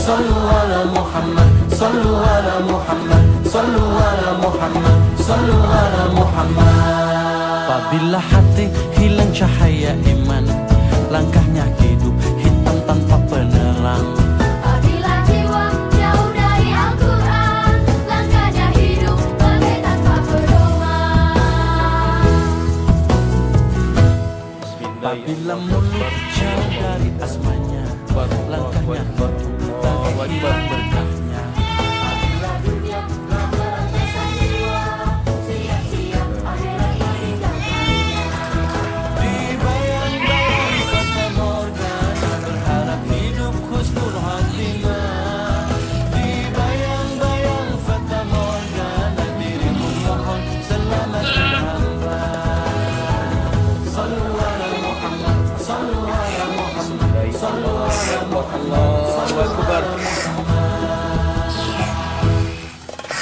sallu ala Muhammad, sallu ala Muhammad, sallu ala Muhammad, sallu ala Muhammad. Apabila hati hilang cahaya iman, langkahnya hidup hitam tanpa penerang. Apabila jiwa jauh dari Al-Quran, langkahnya hidup bagai tanpa pedoman. Apabila mulut jauh dari asmanya, langkahnya hidup bagai hilang berkahnya. Apabila dunia telah melantai jiwa, siap-siap akhirat meninggalkannya. Di bayang-bayang fata morgana, berharap hidup husnul khatimah. Di bayang-bayang fata morgana, dirimu mohon selamatkan hamba. Sallu ala Muhammad, sallu ala Muhammad, sallu ala Muhammad, sallu ala Muhammad.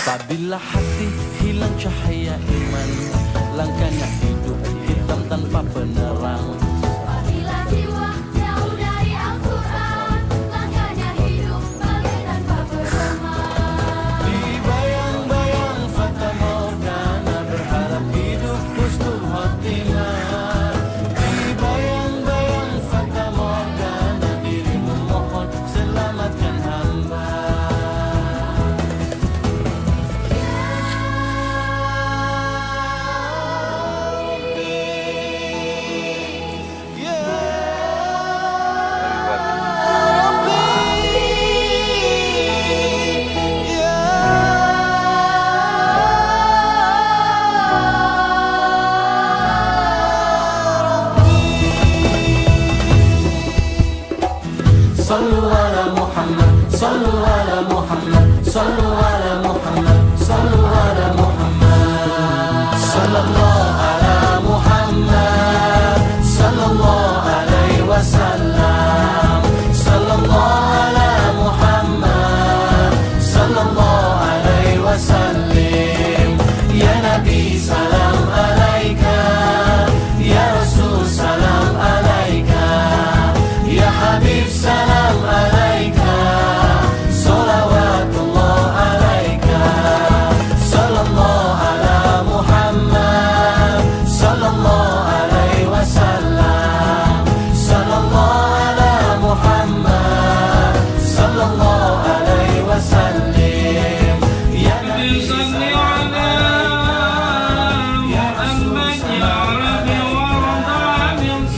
Apabila hati hilang cahaya iman, langkahnya hidup hitam tanpa penerang. Apabila jiwa jauh dari Al-Quran, langkahnya hidup bagai tanpa pedoman. Di bayang-bayang fata morgana, berharap hidup husnul khatimah. Di bayang-bayang fata morgana, dirimu mohon selamatkan hamba. Sallu ala Muhammad, sallu ala Muhammad, sallu ala Muhammad, sallu ala Muhammad. Sallallahu ala Muhammad, sallallahu alaihi wasallam. Sallallahu ala Muhammad, sallallahu alaihi wasallam. Ya Nabi salam alaika, ya Rasul salam alaika, ya Habib salam alaika, salawatullah alaika. Sallallahu ala Muhammad, sallallahu alaihi wasallam. Sallallahu ala Muhammad, sallallahu alaihi wasallam. Ya Nabi salli ala Muhammad, ya Rabbi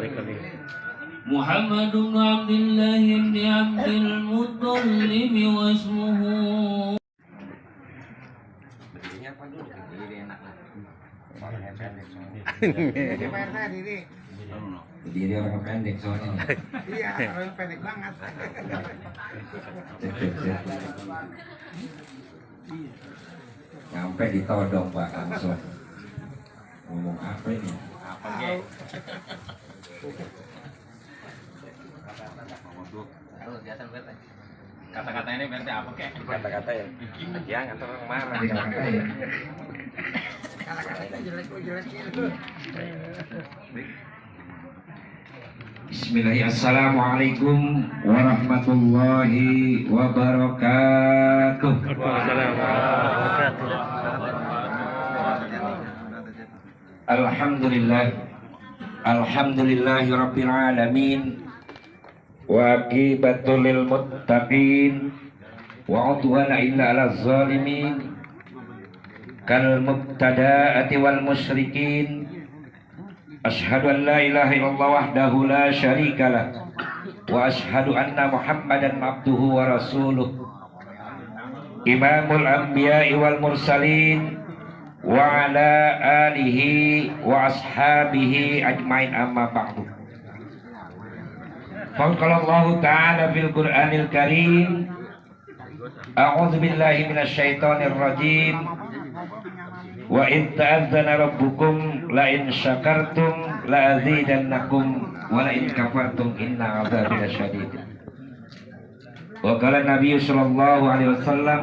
warda min محمد بن عبد الله بن عبد المطلب واسمه Jadi dia orang pendek soalnya. Iya, orang pendek banget. Nyampe ditodong Pak langsung. Ngomong apa ini? Apa ge? Kata-katanya ini berarti apa kek? Kata-kata ya. Jangan terang marah. Kata-kata ya. Kata-katanya jelek. Bismillahirrahmanirrahim. Assalamualaikum warahmatullahi wabarakatuh. Alhamdulillah. Alhamdulillahirabbil alamin. Wa aqibatul lil muttaqin. Wa udwana illa 'alaz zalimin. Kal mubtada'ati wal musyrikin. Ashhadu an la ilaha illallah wahdahu la syarikalah wa ashhadu anna Muhammadan abduhu wa rasuluh. Imamul anbiya'i wal mursalin wa ala alihi wa ashabihi ajmain, amma ba'du. Faqala Allah ta'ala fil Qur'anil Karim, a'udzu billahi minasy syaithanir rajim. Wa in ta'adzana rabbukum la in syakartum la azidannakum wa la in kafartum inna 'adzabi lasyadid. Wa qala Nabi sallallahu alaihi wasallam,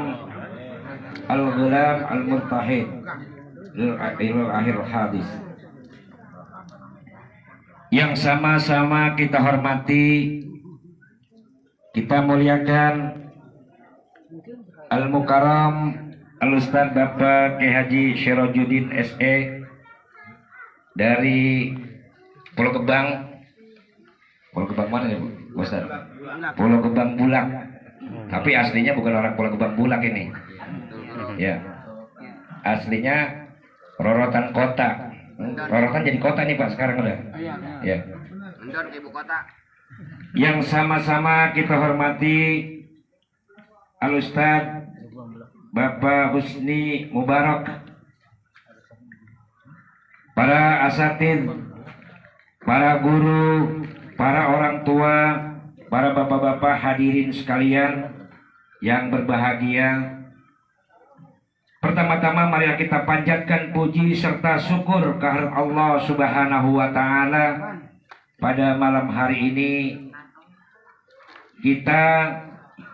al-ghulam al-murtahid ila akhir hadis. Yang sama-sama kita hormati, kita muliakan Al-Mukarram Al-Ustaz Bapak Kiai Haji Syirojudin SE dari Pulau Gebang. Pulau Gebang mana ya, Bu Ustaz? Pulau Gebang Bulak. Tapi aslinya bukan orang Pulau Gebang Bulak ini. Ya. Aslinya Rorotan Kota. Rorotan jadi kota nih Pak sekarang udah. Ya. Ibu kota. Yang sama-sama kita hormati Al-Ustaz Bapak Husni Mubarak, para asatid, para guru, para orang tua, para bapak-bapak hadirin sekalian yang berbahagia. Pertama-tama mari kita panjatkan puji serta syukur kehadirat Allah Subhanahu wa taala pada malam hari ini. Kita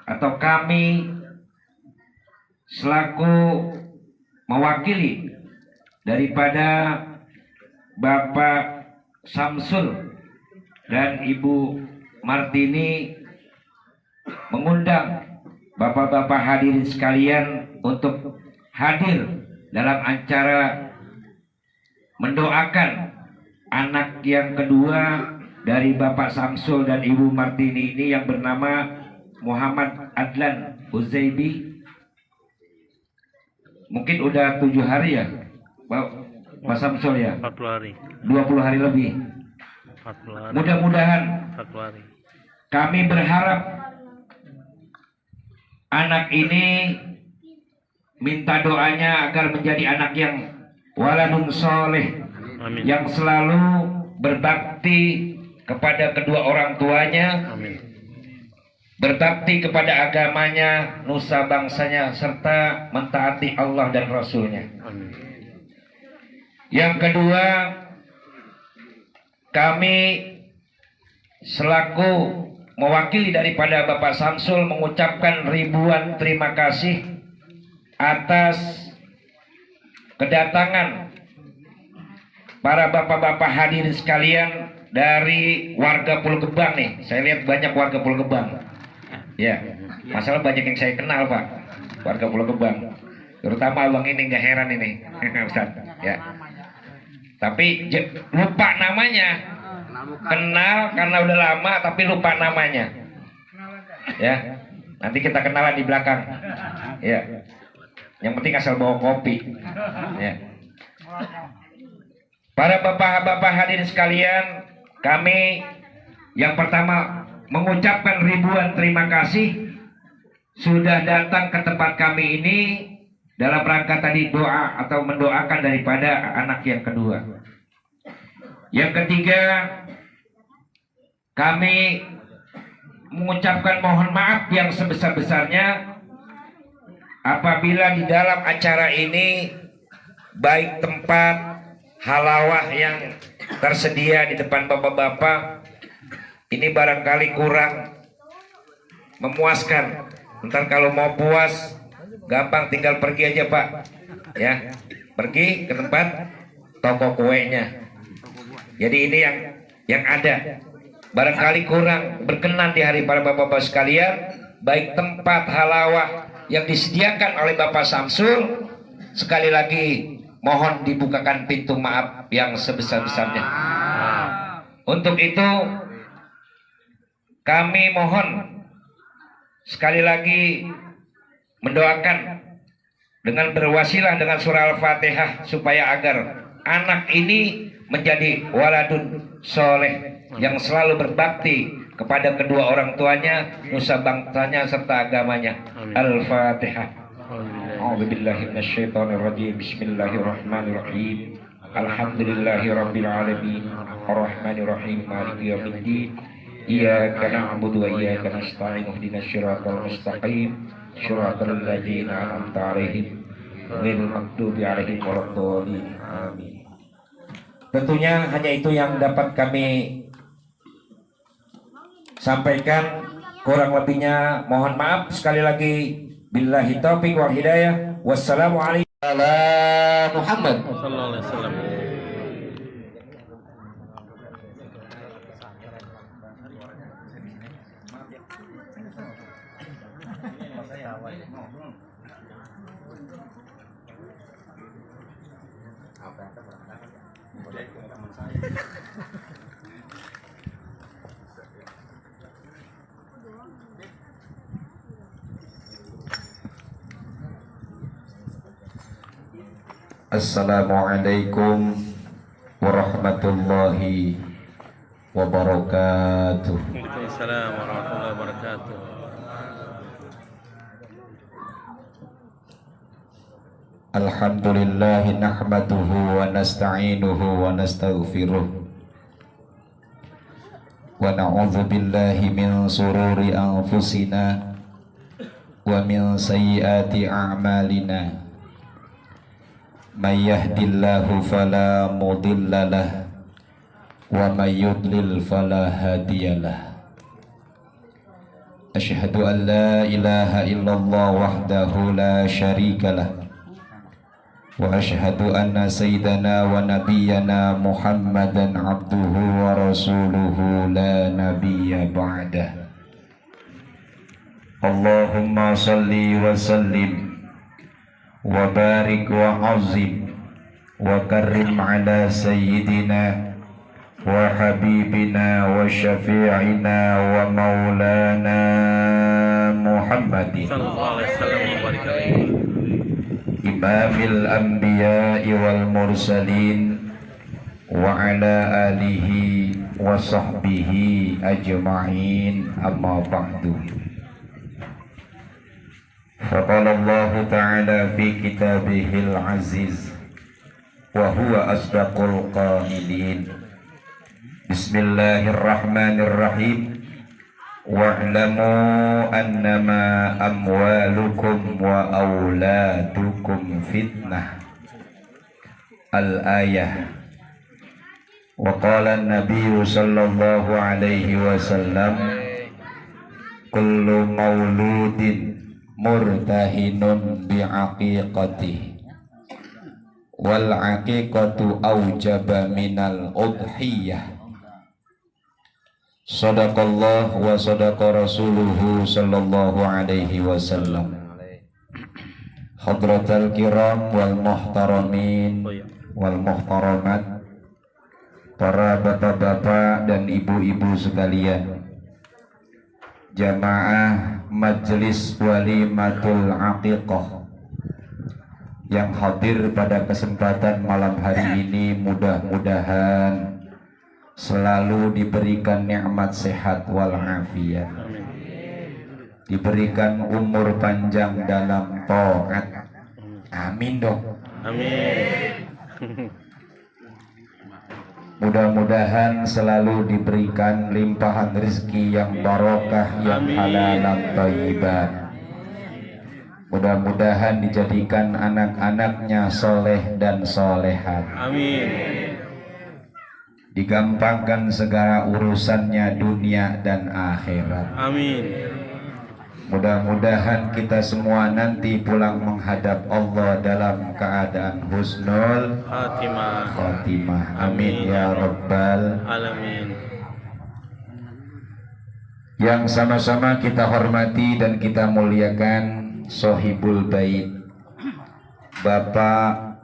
atau kami selaku mewakili daripada Bapak Samsul dan Ibu Martini mengundang bapak-bapak hadirin sekalian untuk hadir dalam acara mendoakan anak yang kedua dari Bapak Samsul dan Ibu Martini ini yang bernama Muhammad Adlan Uzaibi. Mungkin udah 7 hari ya Pak Samsul ya? 40 hari. 20 hari lebih. 40 hari. Mudah-mudahan 40 hari. kami berharap anak ini minta doanya agar menjadi anak yang waladun soleh. Amin. Yang selalu berbakti kepada kedua orang tuanya. Amin. Berbakti kepada agamanya, nusa bangsanya, serta mentaati Allah dan Rasulnya. Amin. Yang kedua, kami selaku mewakili daripada Bapak Samsul mengucapkan ribuan terima kasih atas kedatangan para bapak-bapak hadirin sekalian dari warga Pulau Gebang nih. Saya lihat banyak warga Pulau Gebang. Ya, masalah banyak yang saya kenal Pak, warga Pulau Gebang, terutama abang ini nggak heran ini, Ustaz. Ya, tapi lupa namanya, kenal karena udah lama tapi lupa namanya. Ya, nanti kita kenalan di belakang. Ya, yang penting asal bawa kopi. Ya, para bapak-bapak hadirin sekalian, kami yang pertama mengucapkan ribuan terima kasih sudah datang ke tempat kami ini dalam rangka tadi doa atau mendoakan daripada anak yang kedua. Yang ketiga, kami mengucapkan mohon maaf yang sebesar-besarnya apabila di dalam acara ini baik tempat halawah yang tersedia di depan bapak-bapak ini barangkali kurang memuaskan. Ntar kalau mau puas gampang tinggal pergi aja Pak, ya. pergi ke tempat toko kuenya. Jadi ini yang ada. Barangkali kurang berkenan di hari para bapak-bapak sekalian, baik tempat halawah yang disediakan oleh Bapak Samsul, sekali lagi mohon dibukakan pintu maaf yang sebesar-besarnya. Untuk itu kami mohon sekali lagi mendoakan dengan berwasilah dengan surah Al-Fatihah supaya agar anak ini menjadi waladun soleh yang selalu berbakti kepada kedua orang tuanya, nusa bangsanya serta agamanya. Al-Fatihah. A'udzubillahi minasyaitonirrajim. Bismillahirrahmanirrahim. Alhamdulillahirabbil alamin. Arrahmanirrahim. Maliki yaumiddin. Iyyaka na'budu wa iyyaka nasta'in. Ihdinas siratal mustaqim. Shiratal ladzina an'amta 'alaihim ghairil maghdubi 'alaihim waladdallin. Amin. Tentunya hanya itu yang dapat kami sampaikan, kurang lebihnya mohon maaf sekali lagi. Billahi taufiq wal hidayah. Wassalamualaikum warahmatullahi Muhammad. Sallallahu alaihi wasallam. Assalamualaikum warahmatullahi wabarakatuh. Waalaikumsalam warahmatullahi wabarakatuh. Alhamdulillah nahmaduhu wa nasta'inuhu wa nastaghfiruh wa na'udzu billahi min sururi anfusina wa min sayyiati a'malina. May yahdillahu fala mudhillalah wa may yudlil fala hadiyalah. Asyhadu an la ilaha illallah wahdahu la syarikalah wa asyhadu anna sayyidana wa nabiyyana Muhammadan abduhu wa rasuluhu la nabiyya ba'dah. Allahumma salli wa sallim wa barik wa azim wa karrim ala sayyidina wa habibina wa syafi'ina wa maulana Muhammadin Sallallahu alaihi wasallam wa barik alaihi. imamil anbiya'i wal mursalin wa ala alihi wa sahbihi ajma'in, amma ba'du. Faqala Allah ta'ala fi kitabihil aziz wa huwa asdaqul qailin. Bismillahirrahmanirrahim. Wa'lamu annama amwalukum wa auladukum fitnah. Al-ayah. Wa qala an-nabiy sallallahu alaihi wasallam, kullu mauludin murtahinun bi'aqiqati wal aqiqatu aujaba minal udhiyah. Sadaqallah wa sadaqa rasuluhu sallallahu alaihi wasallam. Hadratal kiram wal muhtaramin wal muhtaramat, para bapak-bapak dan ibu-ibu sekalian, jamaah Majelis Walimatul Aqiqah yang hadir pada kesempatan malam hari ini, mudah-mudahan selalu diberikan nikmat sehat wal afiat, diberikan umur panjang dalam taat. Amin dong. Amin. Mudah-mudahan selalu diberikan limpahan rezeki yang barokah, yang halal dan thayyiban. Mudah-mudahan dijadikan anak-anaknya soleh dan solehat. Amin. Digampangkan segala urusannya dunia dan akhirat. Amin. Mudah-mudahan kita semua nanti pulang menghadap Allah dalam keadaan husnul Fatimah. khotimah. Amin ya rabbal. Alamin. Yang sama-sama kita hormati dan kita muliakan Sohibul Bait, Bapak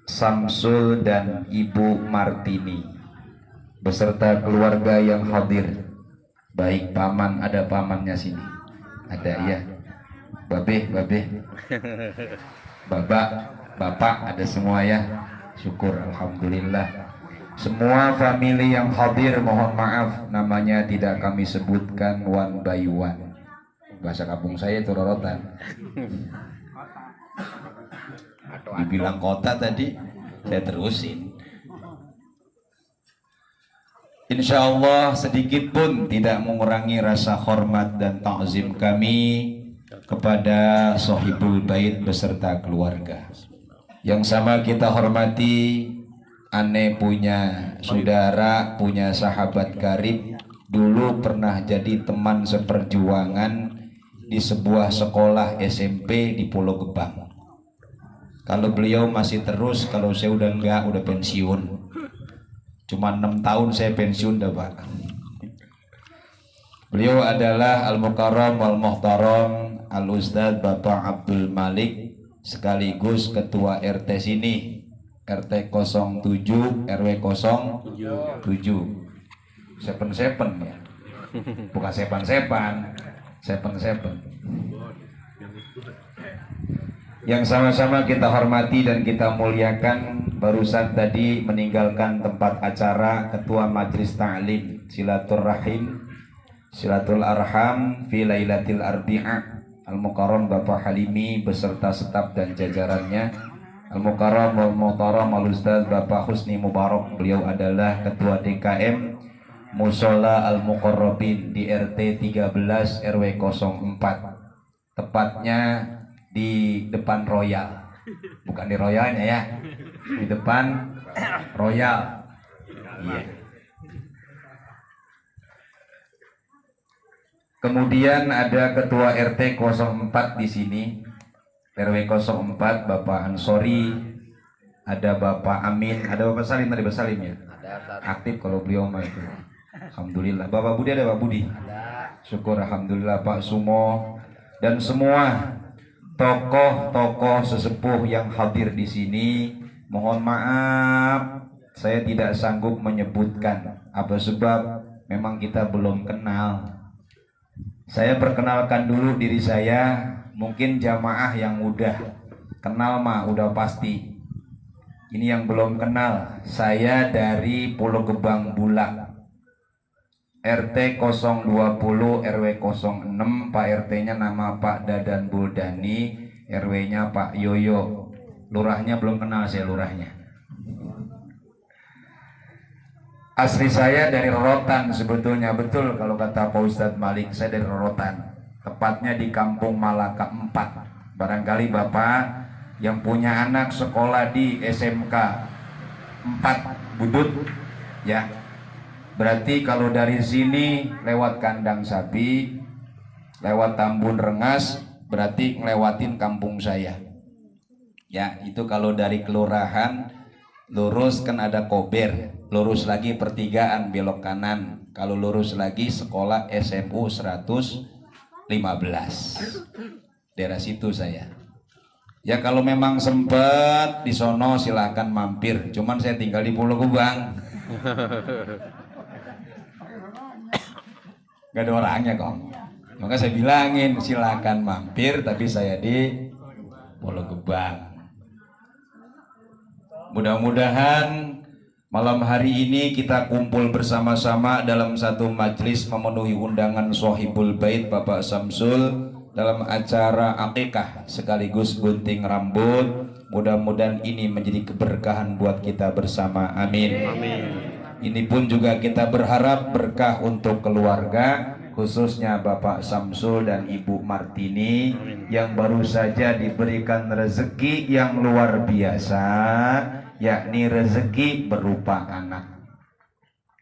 Samsul dan Ibu Martini beserta keluarga yang hadir. Baik paman, ada pamannya sini. Ada ya. Babe, bapak ada semua ya. Syukur alhamdulillah. Semua family yang hadir mohon maaf namanya tidak kami sebutkan one by one. Bahasa kampung saya itu rorotan. Dibilang kota tadi, saya terusin. Insya Allah sedikit pun tidak mengurangi rasa hormat dan ta'zim kami kepada Sohibul Bait beserta keluarga. Yang sama kita hormati, aneh punya saudara, punya sahabat karib, dulu pernah jadi teman seperjuangan di sebuah sekolah SMP di Pulau Gebang. Kalau beliau masih terus, kalau saya udah enggak, udah pensiun. Cuma 6 tahun saya pensiun dah Pak. Beliau adalah Al-Mukarram Wal-Muhtaram Al-Ustadz Bapak Abdul Malik, sekaligus Ketua RT sini, RT 07 RW 07. Sepen ya. Bukan sepan. Yang sama-sama kita hormati dan kita muliakan, barusan tadi meninggalkan tempat acara Ketua Majelis Ta'lim Silatul Arham fi Lailatul Arbi'ah Al-Mukarram Bapak Halimi beserta staf dan jajarannya. Al-Mukarram wal Muhtaram Al-Ustadz Bapak Husni Mubarak, beliau adalah Ketua DKM Musola Al-Muqarrabin di RT 13 RW 04, tepatnya di depan Royal, bukan di Royalnya ya, di depan Royal. Iya. Kemudian ada Ketua RT 04 di sini, RW 04 Bapak Ansori, ada Bapak Amin, ada Bapak Salim tadi, Bapak Salim ya, aktif kalau beliau mah itu. Alhamdulillah. Bapak Budi ada Bapak Budi. Syukur alhamdulillah. Pak Sumo dan semua tokoh-tokoh sesepuh yang hadir di sini, mohon maaf saya tidak sanggup menyebutkan apa sebab memang kita belum kenal. Saya perkenalkan dulu diri saya, mungkin jamaah yang udah kenal mah udah pasti. Ini yang belum kenal, saya dari Pulau Gebang Bulak, RT 020 RW 06, Pak RT-nya nama Pak Dadan Buldani, RW-nya Pak Yoyo. Lurahnya belum kenal saya lurahnya. Asli saya dari Rorotan sebetulnya, betul kalau kata Pak Ustadz Malik, saya dari Rorotan. Tepatnya di Kampung Malaka 4. Barangkali Bapak yang punya anak sekolah di SMK 4 Budut ya. Berarti kalau dari sini lewat kandang sapi, lewat Tambun Rengas, berarti ngelewatin kampung saya. Ya, itu kalau dari kelurahan lurus kan ada Kober, lurus lagi pertigaan belok kanan. Kalau lurus lagi sekolah SMU 115. Daerah situ saya. Ya kalau memang sempat di sono silahkan mampir. Cuman saya tinggal di Pulau Gebang. Gak ada orangnya kok. Maka saya bilangin silakan mampir, tapi saya di Pulau Gebang. Mudah-mudahan malam hari ini kita kumpul bersama-sama dalam satu majelis memenuhi undangan Sohibul Bait Bapak Samsul dalam acara akikah sekaligus gunting rambut. Mudah-mudahan ini menjadi keberkahan buat kita bersama. Amin. Amin. Ini pun juga kita berharap berkah untuk keluarga, khususnya Bapak Samsul dan Ibu Martini yang baru saja diberikan rezeki yang luar biasa, yakni rezeki berupa anak.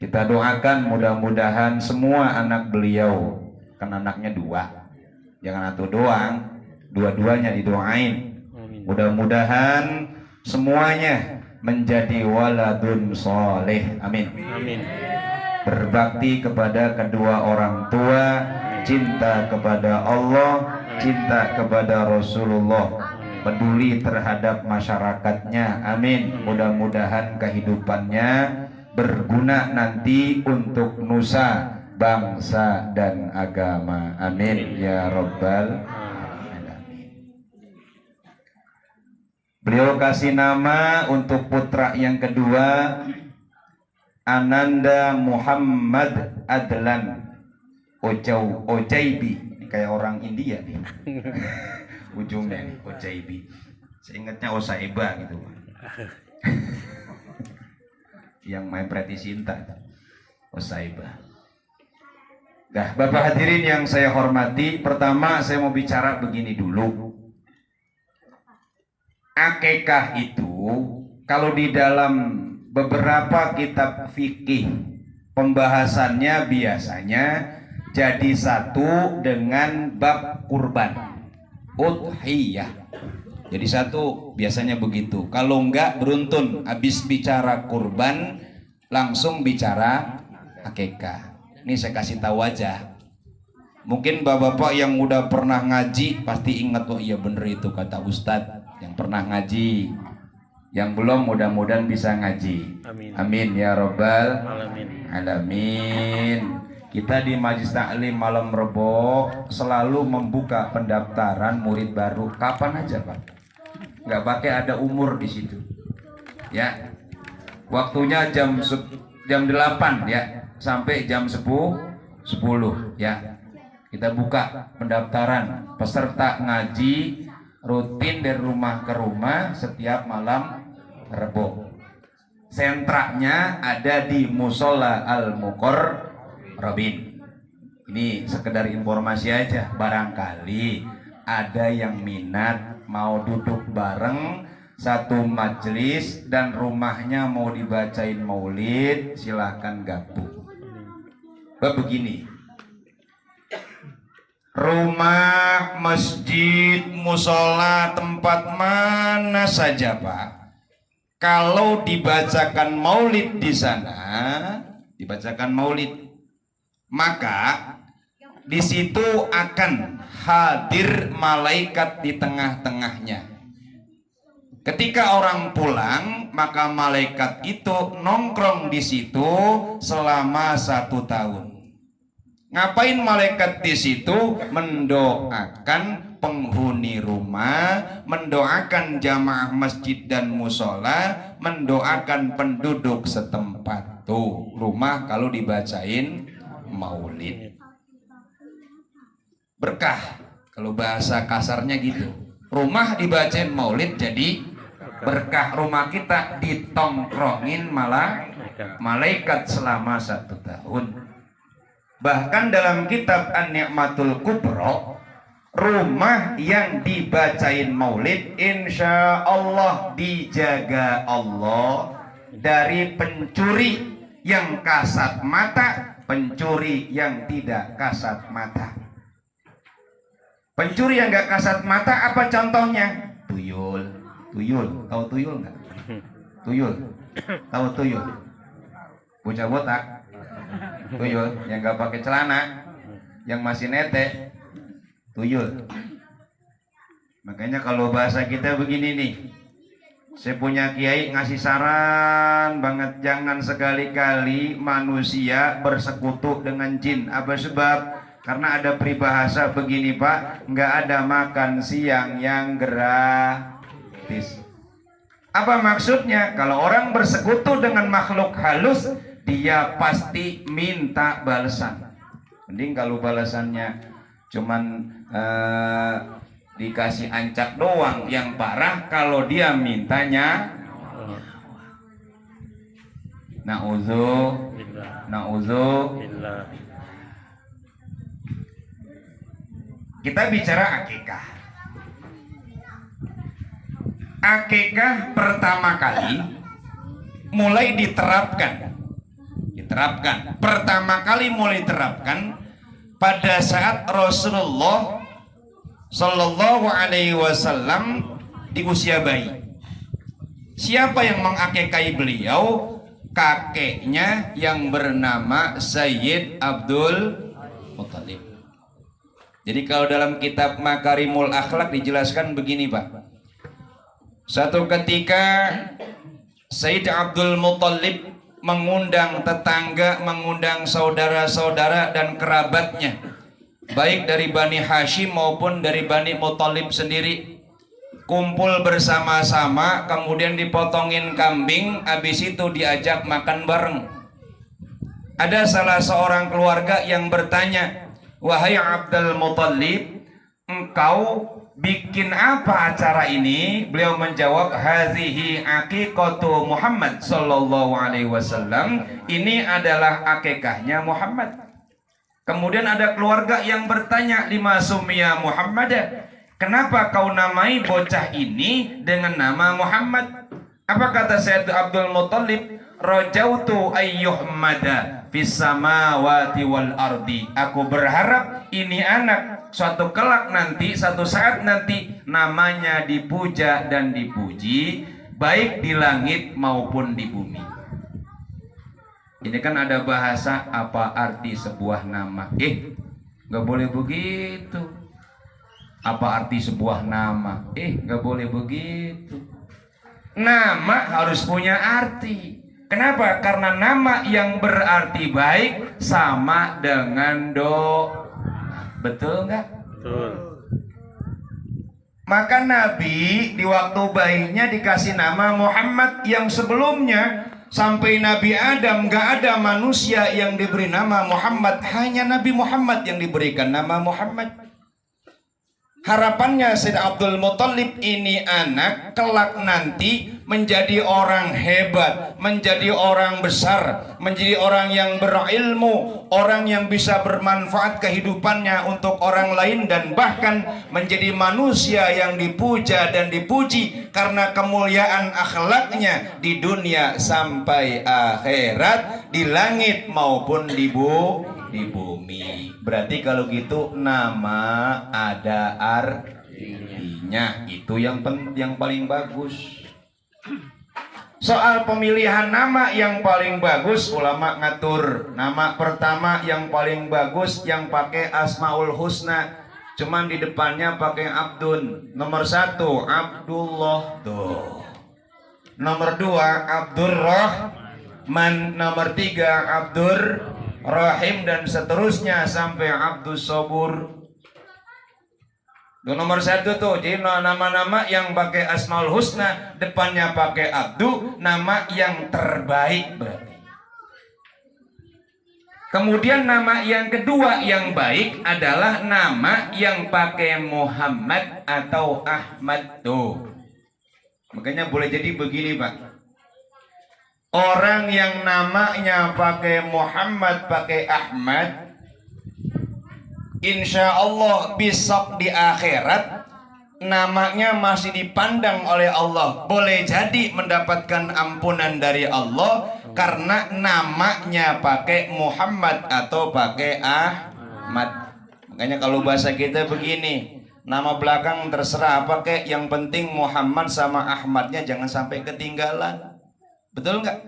Kita doakan mudah-mudahan semua anak beliau, kan anaknya 2, Jangan satu doang, dua-duanya didoain. Amin. Mudah-mudahan semuanya menjadi waladun soleh. Amin. Amin. Berbakti kepada kedua orang tua, cinta kepada Allah, cinta kepada Rasulullah, peduli terhadap masyarakatnya. Amin. Mudah-mudahan kehidupannya berguna nanti untuk nusa, bangsa dan agama. Amin ya rabbal alamin. Beliau kasih nama untuk putra yang kedua, Ananda Muhammad Adlan Ojaibi. Ini kayak orang India nih. Ujungnya nih Ojaibi. Saya ingatnya Osaiba gitu. Yang main Preti Sinta. Osaiba. Nah, Bapak hadirin yang saya hormati, pertama saya mau bicara begini dulu. Akikah itu kalau di dalam beberapa kitab fikih pembahasannya biasanya jadi satu dengan bab kurban, udhiyah. Jadi satu biasanya begitu. Kalau enggak beruntun, habis bicara kurban langsung bicara akikah. Ini saya kasih tahu aja. Mungkin bapak-bapak yang udah pernah ngaji pasti ingat, oh iya bener itu kata Ustadz yang pernah ngaji. Yang belum mudah-mudahan bisa ngaji. Amin. Amin ya robbal Alamin. alamin. Kita di Majelis Taklim Malam Rebo selalu membuka pendaftaran murid baru kapan aja Pak. Nggak pakai ada umur di situ. Ya. Waktunya jam 8 ya sampai jam 10 ya. Kita buka pendaftaran peserta ngaji rutin dari rumah ke rumah setiap malam Rebo. Sentranya ada di Musola Al-Muqarrabin. Ini sekedar informasi aja, barangkali ada yang minat mau duduk bareng satu majelis dan rumahnya mau dibacain maulid, silahkan gabung. Begini, rumah, masjid, musola, tempat mana saja Pak, kalau dibacakan maulid di sana, dibacakan maulid, maka di situ akan hadir malaikat di tengah-tengahnya. Ketika orang pulang, maka malaikat itu nongkrong di situ selama 1 tahun. Ngapain malaikat di situ? Mendoakan penghuni rumah, mendoakan jamaah masjid dan musola, mendoakan penduduk setempat. Tuh, rumah kalau dibacain maulid. Berkah, kalau bahasa kasarnya gitu. Rumah dibacain maulid jadi berkah. Rumah kita ditongkrongin malah malaikat selama 1 tahun. Bahkan dalam kitab An-Ni'matul Kubra, rumah yang dibacain maulid insya Allah dijaga Allah dari pencuri yang kasat mata, pencuri yang tidak kasat mata. Pencuri yang gak kasat mata apa contohnya? Tuyul. Tuyul, tahu tuyul nggak? Tuyul, tahu tuyul? Bocah botak, tuyul yang nggak pakai celana, yang masih nete, tuyul. Makanya kalau bahasa kita begini nih, saya punya kiai ngasih saran banget, jangan sekali-kali manusia bersekutu dengan jin. Apa sebab? Karena ada peribahasa begini Pak, nggak ada makan siang yang gratis. Apa maksudnya? Kalau orang bersekutu dengan makhluk halus, dia pasti minta balasan. Mending kalau balasannya cuman dikasih ancak doang, yang parah kalau dia mintanya na'udzubillah. Kita bicara akikah. Akikah pertama kali mulai diterapkan. Pertama kali mulai diterapkan pada saat Rasulullah Sallallahu alaihi wasallam di usia bayi. Siapa yang mengakekai beliau? Kakeknya yang bernama Sayyid Abdul Muthalib. Jadi kalau dalam kitab Makarimul Akhlak dijelaskan begini Pak. Satu ketika Sayyid Abdul Muthalib mengundang tetangga, mengundang saudara-saudara dan kerabatnya, baik dari Bani Hashim maupun dari Bani Muthalib sendiri, kumpul bersama-sama, kemudian dipotongin kambing, habis itu diajak makan bareng. Ada salah seorang keluarga yang bertanya, "Wahai Abdul Muthalib, engkau bikin apa acara ini?" Beliau menjawab, "Hazihi aqiqatu Muhammad sallallahu alaihi wasallam." Ini adalah akikahnya Muhammad. Kemudian ada keluarga yang bertanya, "Lima summiya Muhammad?" Kenapa kau namai bocah ini dengan nama Muhammad? Apa kata Sayyid Abdul Muthalib? Rajautu ayyuhmada fis samawati wal ardi. Aku berharap ini anak suatu kelak nanti, satu saat nanti namanya dipuja dan dipuji, baik di langit maupun di bumi. Ini kan ada bahasa apa arti sebuah nama. Nggak boleh begitu. Apa arti sebuah nama? Nggak boleh begitu. Nama harus punya arti. Kenapa? Karena nama yang berarti baik sama dengan doa. Betul nggak? Betul. Maka Nabi di waktu bayinya dikasih nama Muhammad, yang sebelumnya sampai Nabi Adam nggak ada manusia yang diberi nama Muhammad, hanya Nabi Muhammad yang diberikan nama Muhammad. Harapannya Sayyid Abdul Muthalib ini anak kelak nanti menjadi orang hebat, menjadi orang besar, menjadi orang yang berilmu, orang yang bisa bermanfaat kehidupannya untuk orang lain, dan bahkan menjadi manusia yang dipuja dan dipuji karena kemuliaan akhlaknya di dunia sampai akhirat, di langit maupun di bumi. Berarti kalau gitu nama ada artinya, itu yang paling bagus. Soal pemilihan nama yang paling bagus, ulama ngatur nama pertama yang paling bagus yang pakai Asmaul Husna, cuman di depannya pakai Abdun. Nomor 1 Abdullah tuh. Nomor 2 Abdurrahman. Nomor 3 Abdur Rahim, dan seterusnya sampai Abdus Sabur. Nomor 1 tuh, jadi nama-nama yang pakai Asmaul Husna, depannya pakai Abdu, nama yang terbaik berarti. Kemudian nama yang kedua yang baik adalah nama yang pakai Muhammad atau Ahmad tuh. Makanya boleh jadi begini Pak. Orang yang namanya pakai Muhammad, pakai Ahmad, insya Allah besok di akhirat namanya masih dipandang oleh Allah, boleh jadi mendapatkan ampunan dari Allah karena namanya pakai Muhammad atau pakai Ahmad. Makanya kalau bahasa kita begini, nama belakang terserah pakai, yang penting Muhammad sama Ahmadnya jangan sampai ketinggalan. Betul nggak?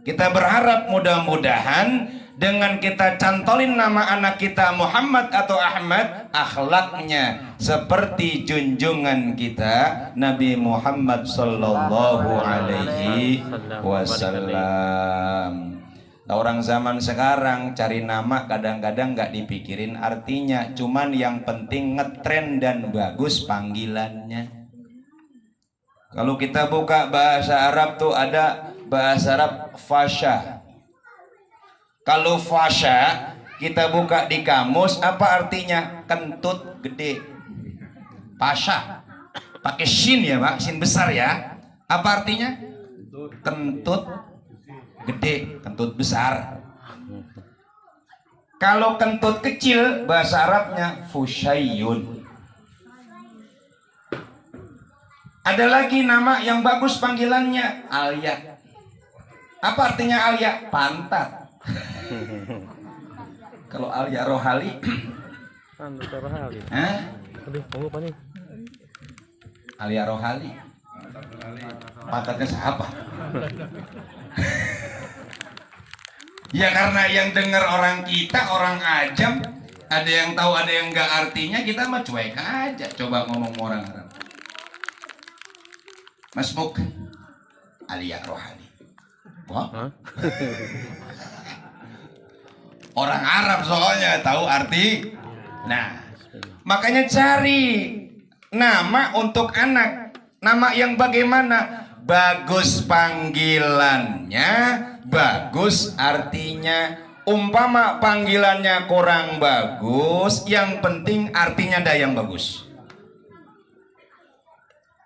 Kita berharap mudah-mudahan dengan kita cantolin nama anak kita Muhammad atau Ahmad, akhlaknya seperti junjungan kita Nabi Muhammad sallallahu alaihi wasallam. Orang zaman sekarang cari nama kadang-kadang nggak dipikirin artinya, cuman yang penting ngetren dan bagus panggilannya. Kalau kita buka bahasa Arab tuh ada bahasa Arab fasya. Kalau fasya kita buka di kamus, apa artinya? Kentut gede. Pasha pakai shin ya Pak, shin besar ya. Apa artinya? Kentut gede, kentut besar. Kalau kentut kecil bahasa Arabnya fusyayun. Ada lagi nama yang bagus panggilannya Alia. Apa artinya Alia? Pantat. Kalau Alia Rohali, Aduh, kamu apa nih? Alia Rohali. Pangkatnya siapa? Ya karena yang dengar orang kita, orang ajam, ada yang tahu, ada yang nggak artinya, kita mah cuek aja. Coba ngomong orang Arab. Mas Muk, Alia Rohali. Wah. Orang Arab soalnya tahu arti. Nah, makanya cari nama untuk anak. Nama yang bagaimana? Bagus panggilannya, bagus artinya. Umpama panggilannya kurang bagus, yang penting artinya dah yang bagus.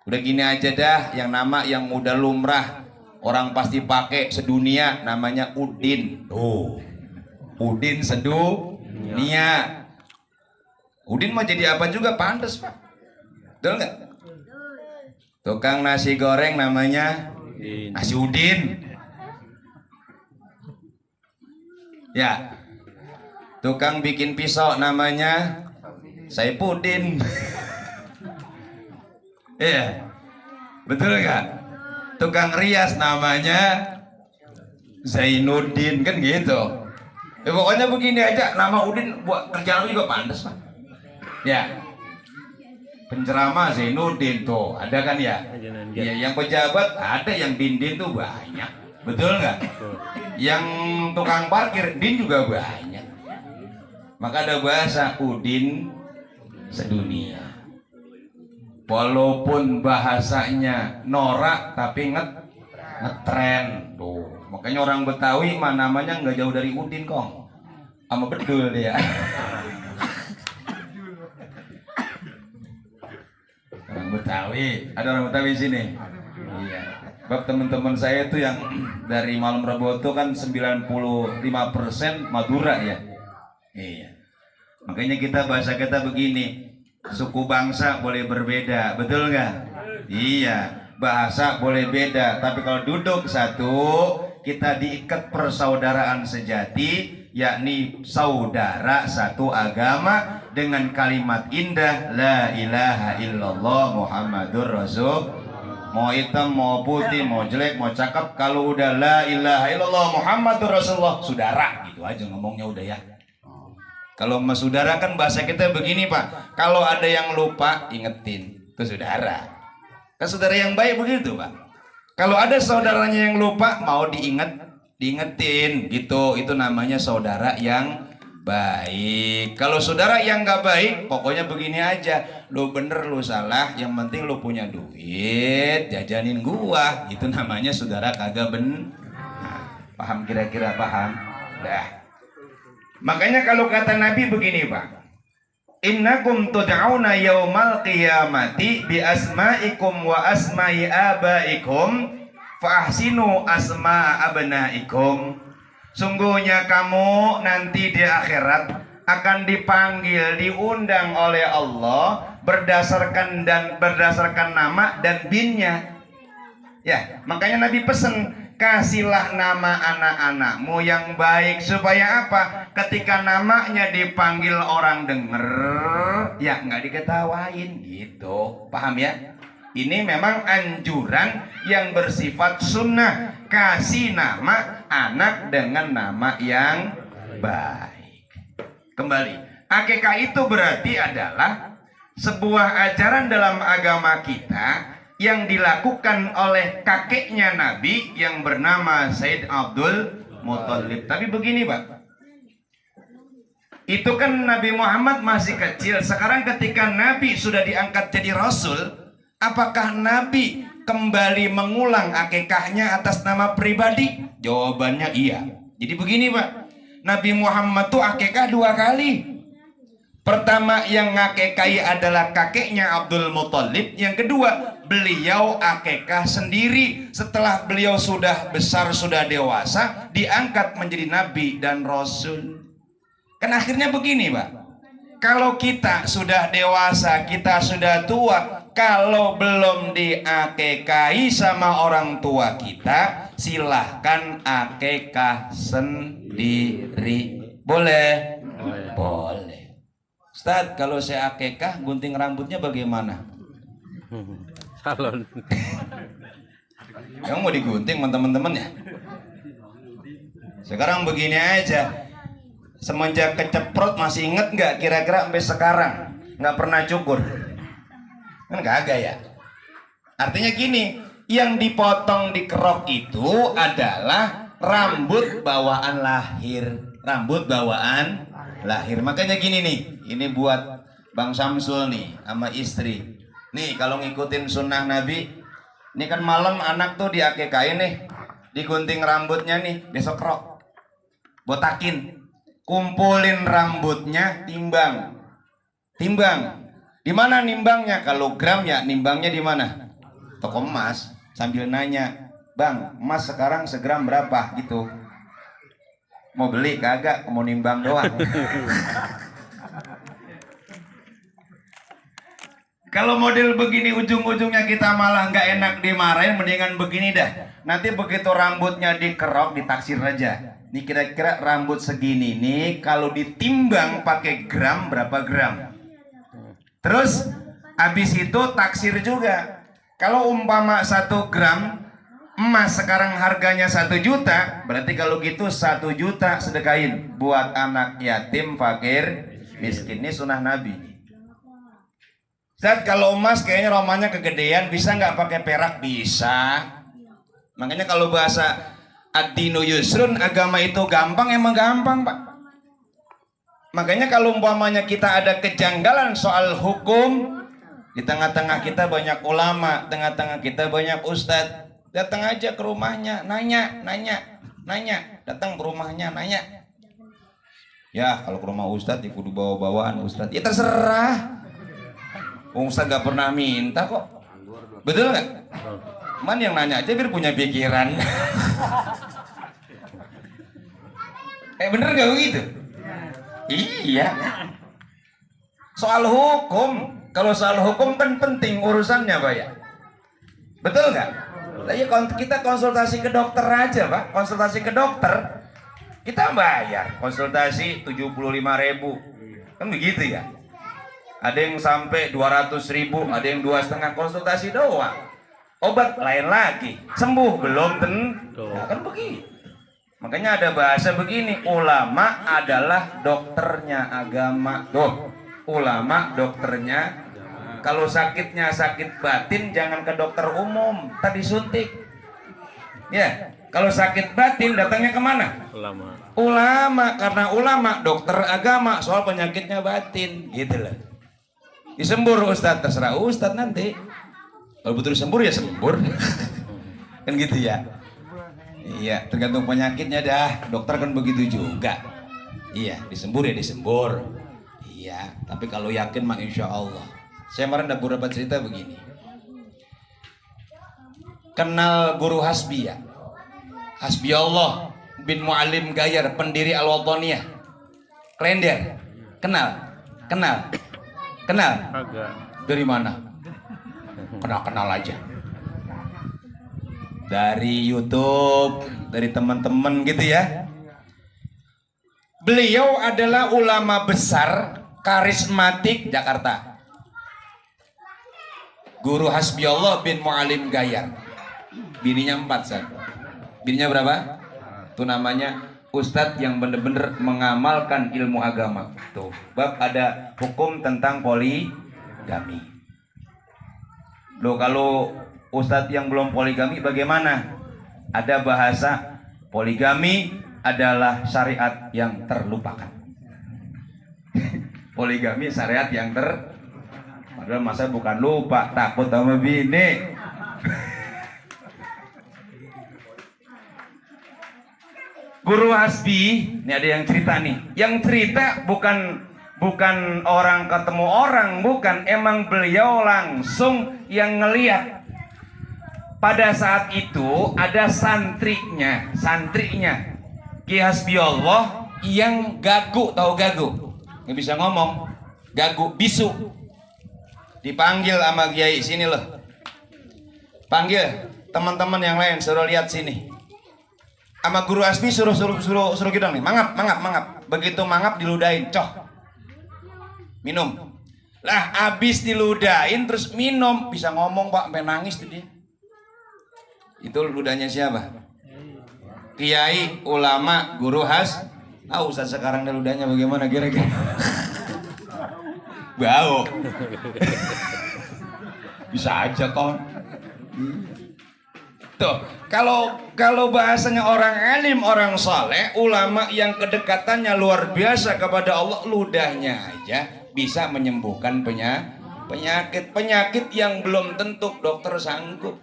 Udah gini aja dah, yang nama yang udah lumrah, orang pasti pakai sedunia, namanya Udin. Tuh, Udin sedunia. Udin mau jadi apa juga pantas, Pak. Betul nggak? Tukang nasi goreng namanya nasi Udin. Ya. Tukang bikin pisau namanya Saipudin. Iya. Betul nggak? Tukang rias namanya Zainuddin, kan gitu. Ya, pokoknya begini aja, nama Udin buat kerjaan juga pantas, Pak. Ya. Penceramah Zainuddin tuh, ada kan ya? Iya, yang pejabat ada, yang Dindin tuh banyak. Betul nggak? Yang tukang parkir Din juga banyak. Maka ada bahasa Udin sedunia. Walaupun bahasanya norak tapi ngetren tuh. Makanya orang Betawi mah namanya nggak jauh dari Udin kong. Sama bedul dia. Orang Betawi, ada orang Betawi sini. Iya. Bab teman-teman saya itu yang dari Malam Reboto kan 95% Madura ya. Iya. Makanya kita bahasa kita begini, suku bangsa boleh berbeda, betul nggak? Iya. Bahasa boleh beda, tapi kalau duduk satu, kita diikat persaudaraan sejati, yakni saudara satu agama dengan kalimat indah la ilaha illallah Muhammadur Rasul. Mau hitam, mau putih, mau jelek, mau cakep, kalau udah la ilaha illallah Muhammadur Rasulullah, saudara, gitu aja ngomongnya udah ya. Kalau sama saudara kan bahasa kita begini, Pak. Kalau ada yang lupa, ingetin, itu saudara. Kan saudara yang baik begitu, Pak. Kalau ada saudaranya yang lupa, mau diingetin gitu, itu namanya saudara yang baik. Kalau saudara yang nggak baik, pokoknya begini aja, lu bener lu salah, yang penting lu punya duit, jajanin gua, itu namanya saudara kagak paham kira-kira paham? Dah. Makanya kalau kata Nabi begini, Pak, innakum tud'auna yaumal qiyamati bi asma'ikum wa asma'i abaikum fa ahsinu asma'a abnaikum. Sungguhnya kamu nanti di akhirat akan dipanggil, diundang oleh Allah berdasarkan nama dan binnya. Ya, makanya Nabi pesen, kasihlah nama anak-anakmu yang baik supaya apa? Ketika namanya dipanggil orang denger, ya nggak diketawain gitu. Paham ya? Ini memang anjuran yang bersifat sunnah. Kasih nama anak dengan nama yang baik. Kembali, akikah itu berarti adalah sebuah ajaran dalam agama kita yang dilakukan oleh kakeknya Nabi yang bernama Said Abdul Muthalib. Tapi begini, Pak, itu kan Nabi Muhammad masih kecil. Sekarang ketika Nabi sudah diangkat jadi Rasul, apakah Nabi kembali mengulang akikahnya atas nama pribadi? Jawabannya iya. Jadi begini, Pak, Nabi Muhammad tuh akikah 2 kali. Pertama yang ngakikahi adalah kakeknya Abdul Muthalib. Yang kedua, beliau akikah sendiri setelah beliau sudah besar, sudah dewasa, diangkat menjadi Nabi dan Rasul. Kan akhirnya begini, Pak, kalau kita sudah dewasa, kita sudah tua, kalau belum diakikahi sama orang tua kita, silahkan akikah sendiri. Boleh? Boleh. Ustadz, kalau saya akekah gunting rambutnya bagaimana? Salon. Yang mau digunting teman-teman ya? Sekarang begini aja, semenjak keceprot masih inget nggak kira-kira sampai sekarang nggak pernah cukur? Kan kagak ya? Artinya gini, yang dipotong dikerok itu adalah rambut bawaan lahir. Rambut bawaan lahir. Makanya gini nih, ini buat Bang Samsul nih sama istri. Nih kalau ngikutin sunnah Nabi, ini kan malam anak tuh diakekain nih, digunting rambutnya nih, besok kerok, botakin, kumpulin rambutnya, timbang. Di mana nimbangnya? Kalau gram ya nimbangnya di mana? Toko emas. Sambil nanya, Bang, emas sekarang segram berapa gitu? Mau beli kagak? Mau nimbang doang. Kalau model begini ujung-ujungnya kita malah nggak enak dimarahin, mendingan begini dah. Nanti begitu rambutnya dikerok, ditaksir aja. Nih kira-kira rambut segini nih kalau ditimbang pakai gram berapa gram? Terus habis itu taksir juga. Kalau umpama 1 gram emas sekarang harganya 1 juta, berarti kalau gitu 1 juta sedekahin buat anak yatim, fakir, miskin. Ini sunnah Nabi. Ustaz, kalau emas kayaknya romanya kegedean, bisa nggak pakai perak? Bisa. Makanya kalau bahasa ad-dinu yusrun, agama itu gampang, emang gampang Pak. Makanya kalau umpamanya kita ada kejanggalan soal hukum, di tengah-tengah kita banyak ulama, tengah-tengah kita banyak ustadz, datang aja ke rumahnya, nanya, datang ke rumahnya, nanya. Ya kalau ke rumah ustadz, kudu bawa-bawaan ustadz. Ya terserah. Ustadz gak pernah minta kok. Betul nggak? Man yang nanya aja biar punya pikiran. Bener gak begitu? Iya. Soal hukum, kalau soal hukum kan penting urusannya Pak ya. Betul nggak? Ya kita konsultasi ke dokter aja Pak, konsultasi ke dokter kita bayar konsultasi 75.000, kan begitu ya. Ada yang sampai 200.000, ada yang 2,5 konsultasi doang. Obat lain lagi, sembuh belum tentu. Nah, kan begitu. Makanya ada bahasa begini, ulama adalah dokternya agama. Tuh, ulama dokternya. Kalau sakitnya sakit batin jangan ke dokter umum, tadi suntik. Ya, kalau sakit batin datangnya kemana? Ulama, karena ulama dokter agama soal penyakitnya batin, gitu lah. Disembur Ustadz, terserah Ustadz nanti. Kalau betul disembur ya sembur, kan gitu ya. Iya, tergantung penyakitnya dah. Dokter kan begitu juga. Iya, disembur ya disembur. Iya, tapi kalau yakin mah insya Allah. Saya kemarin ada beberapa cerita begini. Kenal guru Hasbi ya? Hasbi Allah bin Mu'alim Gayar, pendiri Al-Wataniyah. Klender. Kenal? Dari mana? Kenal aja. Dari YouTube, dari teman-teman gitu ya. Beliau adalah ulama besar, karismatik Jakarta. Guru Hasbi Allah bin Mu'alim Gayar. Bininya 4 San. Bininya berapa? Itu namanya Ustadz yang bener-bener mengamalkan ilmu agama. Tuh, bab ada hukum tentang poligami. Loh, kalau Ustadz yang belum poligami bagaimana? Ada bahasa poligami adalah syariat yang terlupakan. Poligami syariat yang padahal masa bukan lupa, takut sama bini. Guru Hasbi, ini ada yang cerita nih. Yang cerita bukan orang ketemu orang, bukan, emang beliau langsung yang ngeliat. Pada saat itu ada santrinya Ki Hasbi Allah yang gagu, tahu gagu? Nggak bisa ngomong, gagu, bisu. Dipanggil sama kiai, sini loh. Panggil teman-teman yang lain, suruh lihat sini. Sama guru Hasbi suruh gitu nih, mangap. Begitu mangap diludahin, coh. Minum. Lah abis diludahin terus minum, bisa ngomong Pak, sampai nangis tuh dia. Itu ludahnya siapa? Kiai, ulama, guru khas. Ustaz sekarang ludahnya bagaimana kira-kira? Bau. Bisa aja kon. Tuh, kalau bahasanya orang alim, orang saleh, ulama yang kedekatannya luar biasa kepada Allah, ludahnya aja bisa menyembuhkan penyakit yang belum tentu dokter sanggup.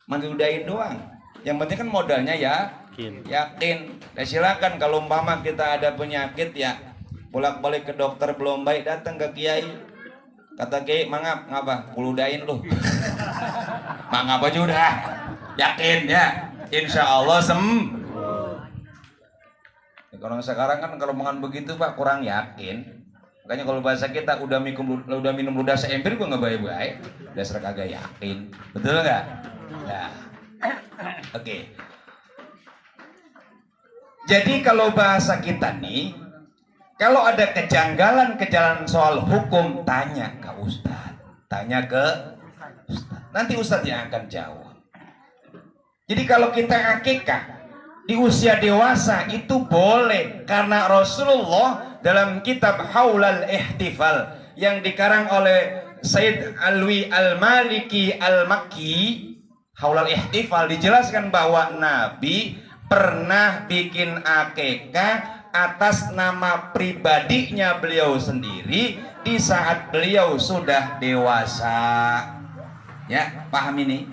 Meludahin doang. Yang penting kan modalnya yakin. Nah, silakan kalau umpama kita ada penyakit ya bolak-balik ke dokter belum baik, datang ke kiai. Kata kiai, mangap, ngapa? Kuludain lu. Mangap aja udah. Yakin ya. Insya Allah Kalau sekarang kan kalau makan begitu Pak kurang yakin. Makanya kalau bahasa kita udah minum ludah seember gua nggak baik-baik. Dasar kagak yakin. Betul nggak? Nah. Oke. Jadi kalau bahasa kita nih, kalau ada kejanggalan soal hukum, tanya ke Ustadz. Tanya ke Ustadz. Nanti Ustadz yang akan jawab. Jadi kalau kita akikah di usia dewasa itu boleh, karena Rasulullah dalam kitab Haulal Ihtifal yang dikarang oleh Sayyid Alwi Al-Maliki Al-Makki, Haulal Ihtifal, dijelaskan bahwa Nabi pernah bikin akikah atas nama pribadinya beliau sendiri di saat beliau sudah dewasa. Ya, paham ini?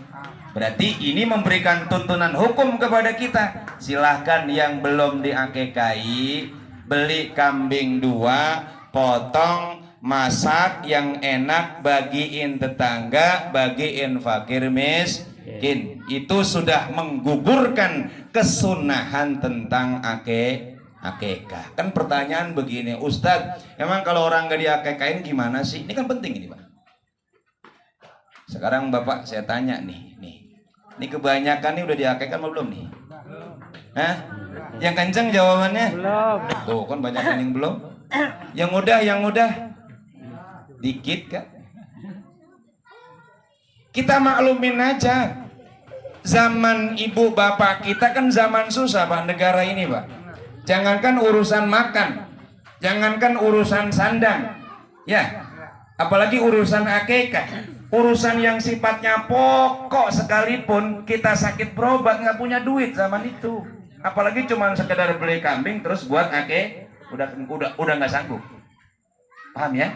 Berarti ini memberikan tuntunan hukum kepada kita. Silahkan yang belum diakikahi, beli kambing 2, potong, masak yang enak, bagiin tetangga, bagiin fakir miskin. Itu sudah menggugurkan kesunahan tentang akikah. Kan pertanyaan begini, Ustadz, emang kalau orang gak diakikahin gimana sih? Ini kan penting ini Pak. Sekarang Bapak saya tanya nih. Ini kebanyakan nih udah diakikkan atau belum nih? Hah? Yang kenceng jawabannya? Belum. Tuh kan banyak yang belum. Yang udah dikit kan? Kita maklumin aja. Zaman ibu bapak kita kan zaman susah Pak, negara ini Pak. Jangankan urusan makan, jangankan urusan sandang, ya, apalagi urusan akikah. Urusan yang sifatnya pokok sekalipun kita sakit berobat nggak punya duit zaman itu. Apalagi cuma sekedar beli kambing terus buat udah nggak sanggup. Paham ya?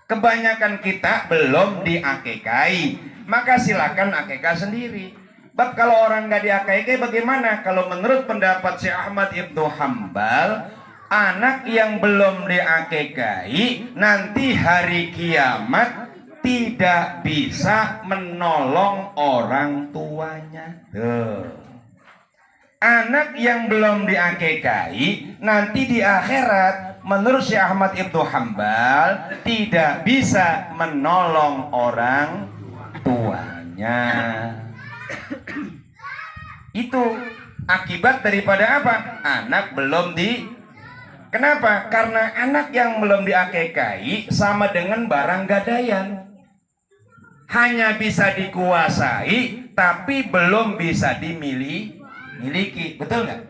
Kebanyakan kita belum diakikahi, maka silakan akikah sendiri. Bab kalau orang nggak diakikahi bagaimana? Kalau menurut pendapat Syekh Ahmad Ibnu Hambal, anak yang belum diakikahi nanti hari kiamat tidak bisa menolong orang tuanya. Anak yang belum diakikahi nanti di akhirat menurut Syekh Ahmad Ibnu Hambal tidak bisa menolong orang tuanya. Itu akibat daripada apa? Anak belum Kenapa? Karena anak yang belum diakikahi sama dengan barang gadaian. Hanya bisa dikuasai tapi belum bisa dimiliki. Betul nggak?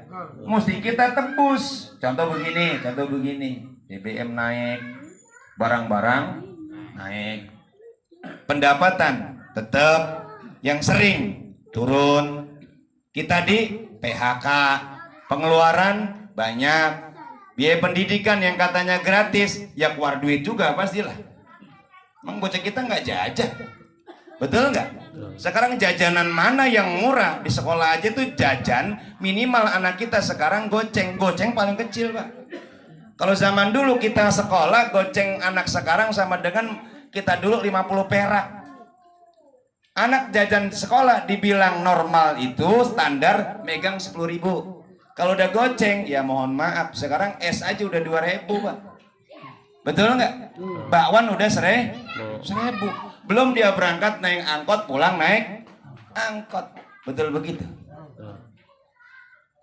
Mesti kita tebus. Contoh begini. BBM naik, barang-barang naik, pendapatan tetap yang sering turun. Kita di PHK, pengeluaran banyak, biaya pendidikan yang katanya gratis ya keluar duit juga pastilah. Emang bocah kita nggak jajan? Betul nggak? Sekarang jajanan mana yang murah? Di sekolah aja tuh jajan minimal anak kita sekarang goceng paling kecil Pak. Kalau zaman dulu kita sekolah goceng anak sekarang sama dengan kita dulu 50 perak. Anak jajan sekolah dibilang normal itu standar megang 10.000. Kalau udah goceng ya mohon maaf sekarang es aja udah 2.000 Pak. Betul nggak? Bakwan udah 1.000. Belum dia berangkat naik angkot, pulang naik angkot. Betul begitu.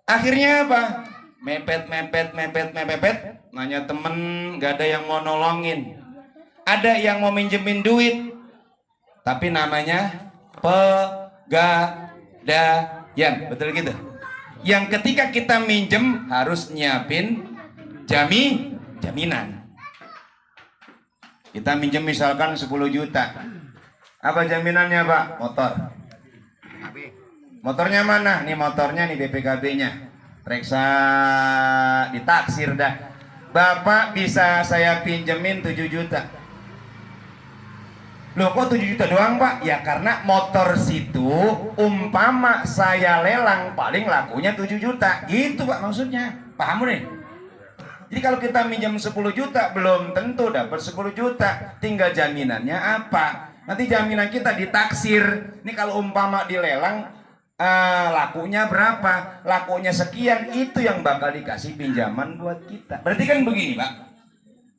Akhirnya apa? mepet, nanya temen, gak ada yang mau nolongin. Ada yang mau minjemin duit, tapi namanya pegadaian, betul gitu. Yang ketika kita minjem harus nyiapin jaminan. Kita minjem misalkan 10 juta. Apa jaminannya, Pak? Motor. Motornya mana? Nih motornya nih BPKB-nya. Reksa ditaksir dah. Bapak bisa saya pinjemin 7 juta. Loh kok 7 juta doang, Pak? Ya karena motor situ umpama saya lelang paling lakunya 7 juta. Gitu, Pak, maksudnya. Paham nih? Jadi kalau kita minjem 10 juta belum tentu dapat 10 juta. Tinggal jaminannya apa? Nanti jaminan kita ditaksir. Ini kalau umpama dilelang lakunya berapa? Lakunya sekian, itu yang bakal dikasih pinjaman buat kita. Berarti kan begini, Pak.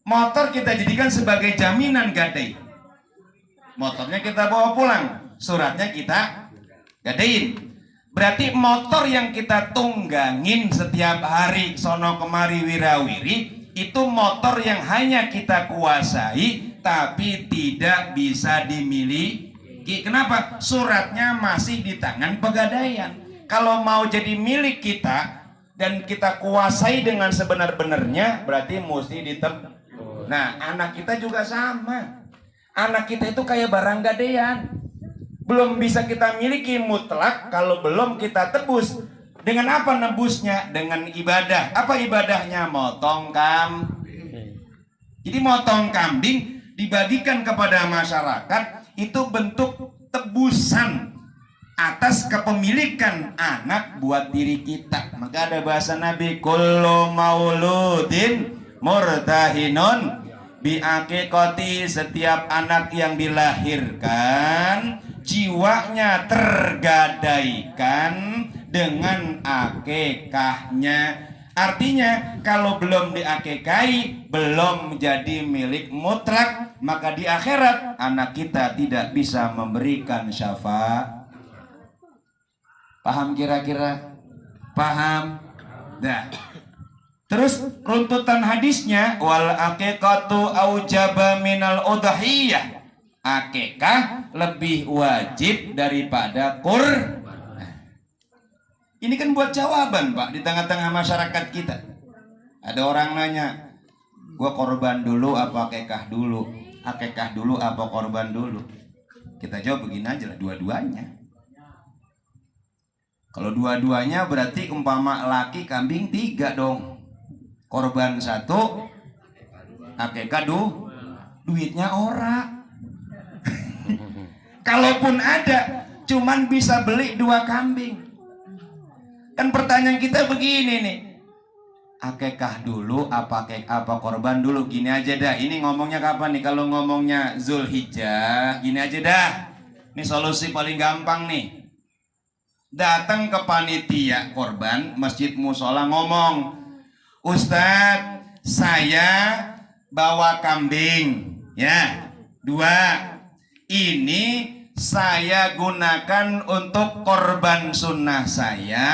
Motor kita jadikan sebagai jaminan gadai. Motornya kita bawa pulang, suratnya kita gadein. Berarti motor yang kita tunggangin setiap hari sono kemari wirawiri itu motor yang hanya kita kuasai tapi tidak bisa dimiliki. Kenapa? Suratnya masih di tangan pegadaian. Kalau mau jadi milik kita dan kita kuasai dengan sebenar-benarnya berarti mesti ditebus. Nah, anak kita juga sama. Anak kita itu kayak barang gadaian. Belum bisa kita miliki mutlak kalau belum kita tebus. Dengan apa nebusnya? Dengan ibadah. Apa ibadahnya? Motong kambing. Jadi motong kambing dibagikan kepada masyarakat itu bentuk tebusan atas kepemilikan anak buat diri kita. Maka ada bahasa Nabi, kullu mauludin murtahinun biaqiqati, setiap anak yang dilahirkan jiwanya tergadaikan dengan akikahnya. Artinya kalau belum diakikai, belum menjadi milik mutlak, maka di akhirat anak kita tidak bisa memberikan syafaat. Paham kira-kira? Paham? Dah. Terus runtutan hadisnya, wal aqiqatu aujaba minal udhiyah. Akikah lebih wajib daripada Ini kan buat jawaban, Pak, di tengah-tengah masyarakat kita. Ada orang nanya, gua korban dulu apa akikah dulu? Akikah dulu apa korban dulu? Kita jawab begini aja lah, dua-duanya. Kalau dua-duanya berarti umpama laki kambing 3 dong. Korban 1, akikah duitnya ora. Kalaupun ada, cuman bisa beli 2 kambing. Kan pertanyaan kita begini nih, akikah dulu apa korban dulu? Gini aja dah, ini ngomongnya kapan nih? Kalau ngomongnya Zulhijjah, gini aja dah. Ini solusi paling gampang nih. Datang ke panitia korban masjid musola, ngomong, Ustadz, saya bawa kambing, ya, 2. Ini saya gunakan untuk korban sunnah saya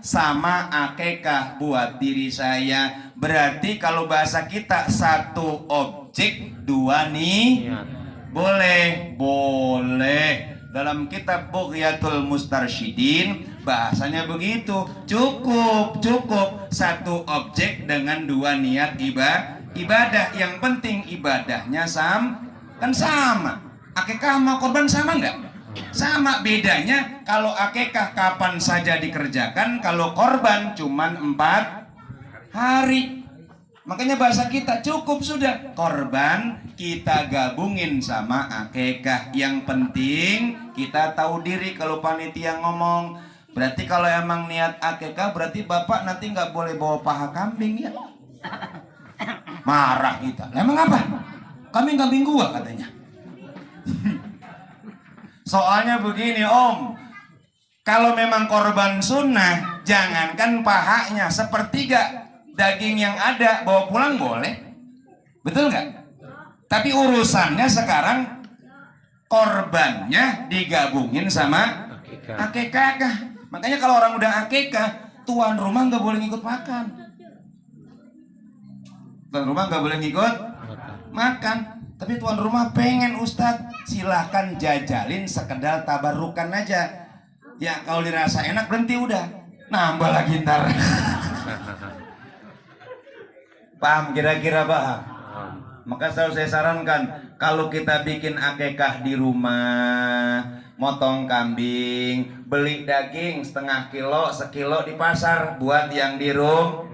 sama akikah buat diri saya. Berarti kalau bahasa kita 1 objek 2 nih. Boleh. Dalam kitab Bughyatul Mustarsyidin bahasanya begitu. Cukup 1 objek dengan 2 niat ibadah. Yang penting ibadahnya sama. Akikah sama korban sama nggak? Sama. Bedanya kalau akikah kapan saja dikerjakan, kalau korban cuman 4 hari. Makanya bahasa kita cukup sudah, korban kita gabungin sama akikah. Yang penting kita tahu diri. Kalau panitia ngomong, berarti kalau emang niat akikah berarti bapak nanti nggak boleh bawa paha kambing ya. Marah kita. Emang apa? Kambing gua katanya. Soalnya begini Om, kalau memang korban sunnah, jangankan pahanya, 1/3 daging yang ada bawa pulang boleh, betul nggak? Tapi urusannya sekarang korbannya digabungin sama akikah. Makanya kalau orang udah akikah, tuan rumah nggak boleh ngikut makan. Tuan rumah nggak boleh ngikut makan. Tapi tuan rumah pengen Ustadz, silahkan jajalin sekedar tabarukan aja. Ya kalau dirasa enak berhenti udah, nambah lagi ntar. Paham kira-kira paham? Maka selalu saya sarankan kalau kita bikin akikah di rumah, motong kambing, beli daging setengah kilo, sekilo di pasar buat yang di rumah.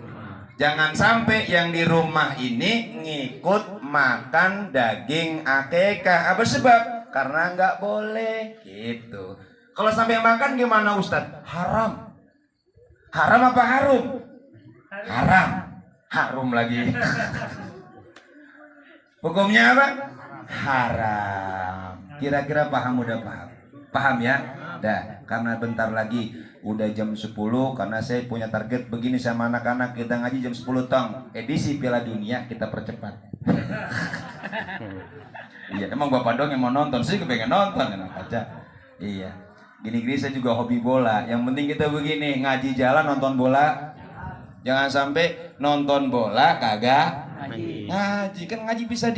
Jangan sampai yang di rumah ini ngikut makan daging akikah. Apa sebab? Karena nggak boleh gitu. Kalau sampai makan gimana Ustadz? Haram. Haram apa harum? Haram. Harum lagi. Hukumnya apa? Haram. Kira-kira paham udah paham? Paham ya? Dah, karena bentar lagi udah jam 10, karena saya punya target begini sama anak-anak, kita ngaji jam 10 tong. Edisi Piala Dunia kita percepat. Iya, emang bapak dong yang mau nonton, sih kepengen nonton enak aja. Iya. Gini-gini saya juga hobi bola. Yang penting kita begini, ngaji jalan nonton bola. Jangan sampai nonton bola kagak ngaji. Kan ngaji bisa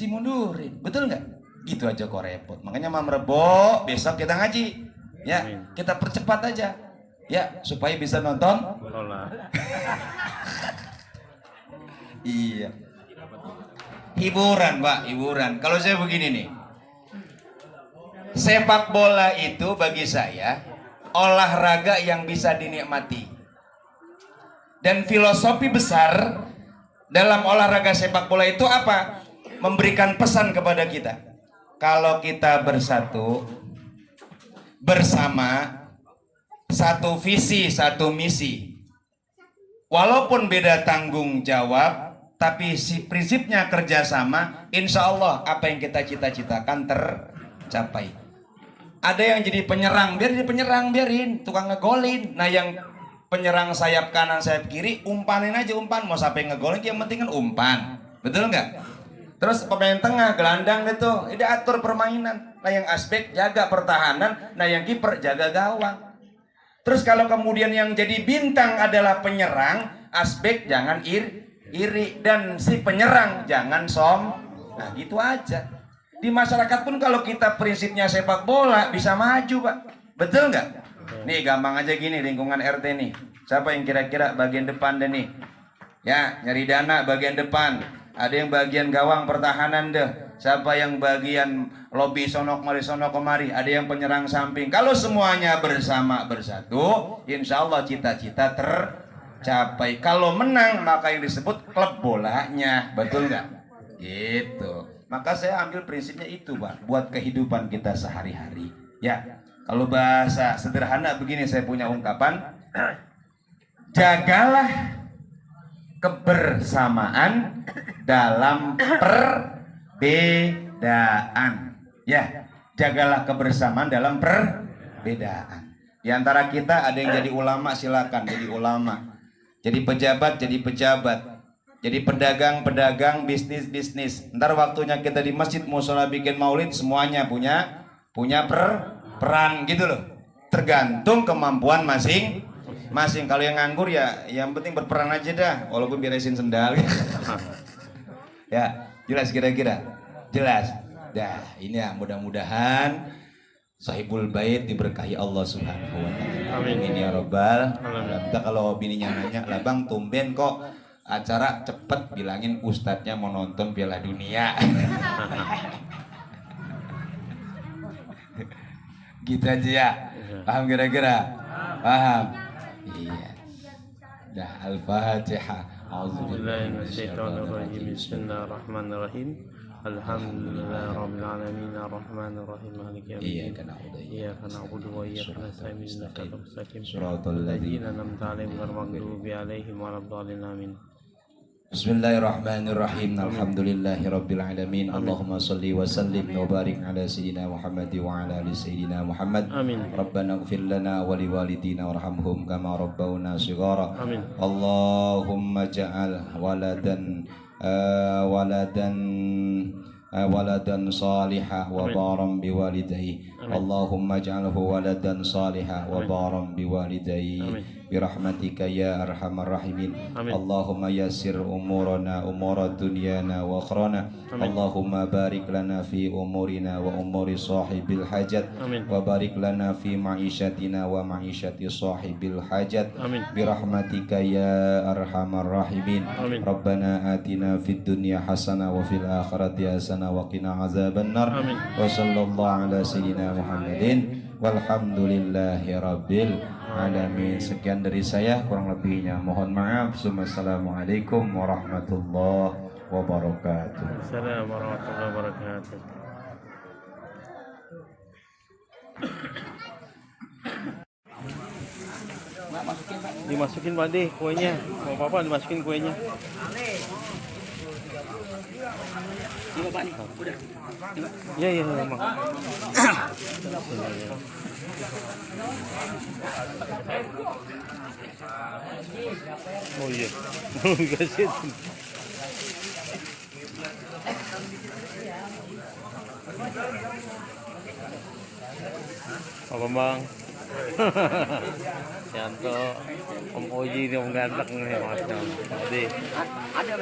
dimundurin. Betul nggak? Gitu aja kok repot. Makanya Mam Rebo besok kita ngaji. Ya, kita percepat aja. Ya, supaya bisa nonton bola. Iya. Hiburan, Pak, hiburan. Kalau saya begini nih. Sepak bola itu bagi saya olahraga yang bisa dinikmati. Dan filosofi besar dalam olahraga sepak bola itu apa? Memberikan pesan kepada kita. Kalau kita bersatu bersama, satu visi, satu misi, walaupun beda tanggung jawab, tapi si prinsipnya kerjasama, insya Allah apa yang kita cita-citakan tercapai. Ada yang jadi penyerang, biar jadi penyerang, biarin tukang ngegolin. Nah yang penyerang sayap kanan sayap kiri, umpanin aja umpan, mau sampai ngegolin yang penting kan umpan, betul nggak? Terus pemain tengah gelandang itu, ini atur permainan. Nah yang aspek jaga pertahanan, nah yang kiper jaga gawang. Terus kalau kemudian yang jadi bintang adalah penyerang, aspek jangan iri, dan si penyerang jangan nah gitu aja. Di masyarakat pun kalau kita prinsipnya sepak bola bisa maju, Pak. Betul nggak? Nih gampang aja gini, lingkungan RT nih. Siapa yang kira-kira bagian depan deh nih? Ya, nyari dana bagian depan. Ada yang bagian gawang pertahanan deh. Siapa yang bagian lobi sonok kemari. Ada yang penyerang samping. Kalau semuanya bersama bersatu, insya Allah cita-cita tercapai. Kalau menang maka yang disebut klub bolanya. Betul nggak? Gitu. Maka saya ambil prinsipnya itu, Pak, buat kehidupan kita sehari-hari. Ya, kalau bahasa sederhana begini saya punya ungkapan. Jagalah kebersamaan dalam perbedaan. Ya, jagalah kebersamaan dalam perbedaan. Di antara kita ada yang jadi ulama, silakan jadi ulama. Jadi pejabat, jadi pejabat. Jadi pedagang, bisnis. Ntar waktunya kita di masjid musola bikin maulid, semuanya punya peran gitu loh. Tergantung kemampuan masing-masing. Kalau yang nganggur ya yang penting berperan aja dah, walaupun beresin sendal. Ya, jelas kira-kira. Jelas. Dah, ini ya mudah-mudahan Sahibul Bait diberkahi Allah Subhanahu wa taala. Amin ya rabbal alamin. Kita kalau bininya nanya, "Lah Bang, tumben kok acara cepet, bilangin ustadznya mau nonton Piala Dunia." Gitu aja ya. Paham kira-kira? Paham? Iya. Dah, Al-Fatihah. A'udzubillahi minasyaitonirrajim. Bismillahirrahmanirrahim. Alhamdulillahi rabbil alamin arrahmanir rahim maliki yaumiddin. Iyyaka na'budu wa iyyaka nasta'in ihdinas siratal mustaqim siratal ladzina an'amta 'alaihim ghairil maghdubi 'alaihim waladdallin. Amin. Bismillahirrahmanirrahim. Alhamdulillahirabbil alamin. Allahumma shalli wa sallim wa barik ala sayyidina Muhammad wa ala ali sayyidina Muhammad. Amin. Rabbana ighfir lana wa liwalidina warhamhum kama rabbauna shighara. Amin. Allahumma ja'al waladan salihah wa baram biwalidayhi. Allahumma ja'alhu waladan salihah wa baram biwalidayhi. برحمتك يا أرحم الراحمين آمين. اللهم يسر أمورنا أمور دنيانا وأخرانا آمين. اللهم بارك لنا في أمورنا وأمور صاحب الحاجات آمين. وبارك لنا في معيشتنا ومعيشة صاحب الحاجات آمين. برحمتك يا أرحم الراحمين آمين. ربنا آتنا في الدنيا حسنة وفي الآخرة حسنة وقنا عذاب النار آمين. وصلى الله على سيدنا محمد walhamdulillahi rabbil alamin. Sekian dari saya, kurang lebihnya mohon maaf. Assalamualaikum warahmatullahi wabarakatuh. Assalamualaikum warahmatullahi wabarakatuh. Dimasukin Pak De kuenya. Mau apa dimasukin kuenya. Iya iya memang. Oh iya. Kasih. Apa Bang? Yanto, Om Oji ini Om ganteng nih macam. Jadi ada